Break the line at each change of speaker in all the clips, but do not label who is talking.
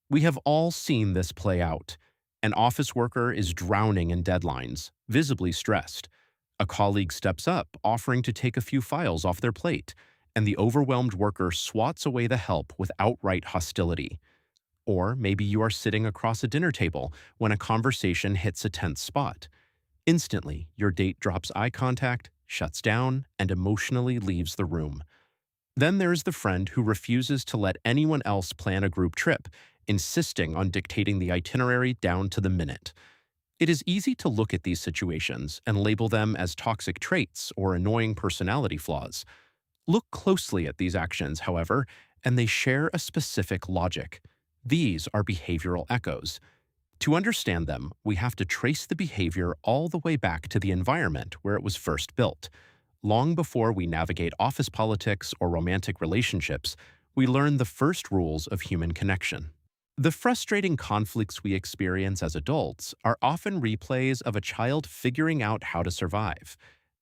We have all seen this play out. An office worker is drowning in deadlines, visibly stressed. A colleague steps up, offering to take a few files off their plate, and the overwhelmed worker swats away the help with outright hostility. Or maybe you are sitting across a dinner table when a conversation hits a tense spot. Instantly, your date drops eye contact, shuts down, and emotionally leaves the room. Then there is the friend who refuses to let anyone else plan a group trip, insisting on dictating the itinerary down to the minute. It is easy to look at these situations and label them as toxic traits or annoying personality flaws. Look closely at these actions, however, and they share a specific logic. These are behavioral echoes. To understand them, we have to trace the behavior all the way back to the environment where it was first built. Long before we navigate office politics or romantic relationships, we learn the first rules of human connection. The frustrating conflicts we experience as adults are often replays of a child figuring out how to survive.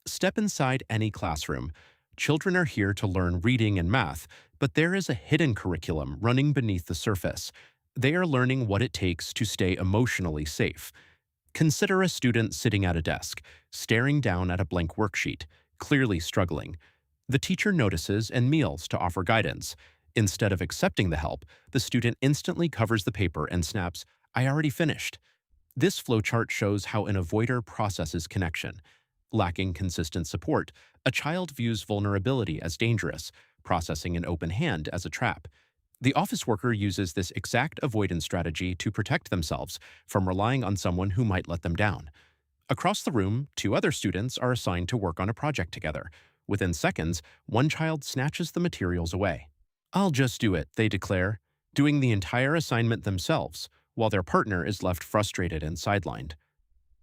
Step inside any classroom. Children are here to learn reading and math, but there is a hidden curriculum running beneath the surface. They are learning what it takes to stay emotionally safe. Consider a student sitting at a desk, staring down at a blank worksheet, clearly struggling. The teacher notices and kneels to offer guidance. Instead of accepting the help, the student instantly covers the paper and snaps, "I already finished." This flowchart shows how an avoider processes connection. Lacking consistent support, a child views vulnerability as dangerous, processing an open hand as a trap. The office worker uses this exact avoidance strategy to protect themselves from relying on someone who might let them down. Across the room, two other students are assigned to work on a project together. Within seconds, one child snatches the materials away. "I'll just do it," they declare, doing the entire assignment themselves, while their partner is left frustrated and sidelined.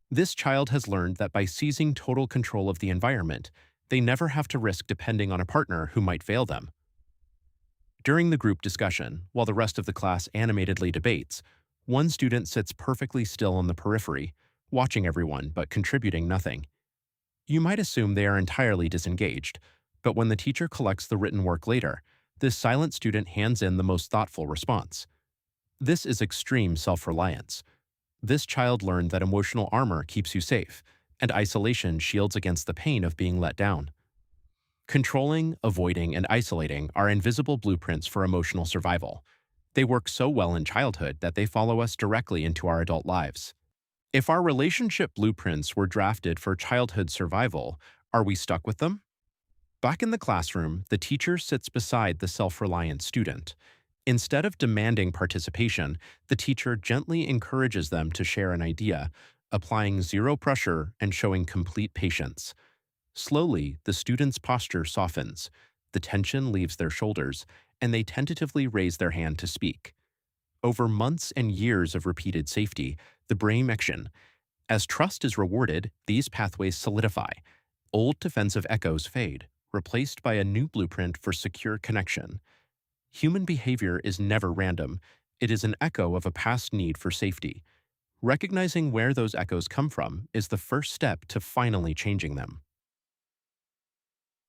This child has learned that by seizing total control of the environment, they never have to risk depending on a partner who might fail them. During the group discussion, while the rest of the class animatedly debates, one student sits perfectly still on the periphery, watching everyone but contributing nothing. You might assume they are entirely disengaged, but when the teacher collects the written work later, this silent student hands in the most thoughtful response. This is extreme self-reliance. This child learned that emotional armor keeps you safe, and isolation shields against the pain of being let down. Controlling, avoiding, and isolating are invisible blueprints for emotional survival. They work so well in childhood that they follow us directly into our adult lives. If our relationship blueprints were drafted for childhood survival, are we stuck with them? Back in the classroom, the teacher sits beside the self-reliant student. Instead of demanding participation, the teacher gently encourages them to share an idea, applying zero pressure and showing complete patience. Slowly, the student's posture softens, the tension leaves their shoulders, and they tentatively raise their hand to speak. Over months and years of repeated safety, the brain action. As trust is rewarded, these pathways solidify. Old defensive echoes fade, replaced by a new blueprint for secure connection. Human behavior is never random. It is an echo of a past need for safety. Recognizing where those echoes come from is the first step to finally changing them.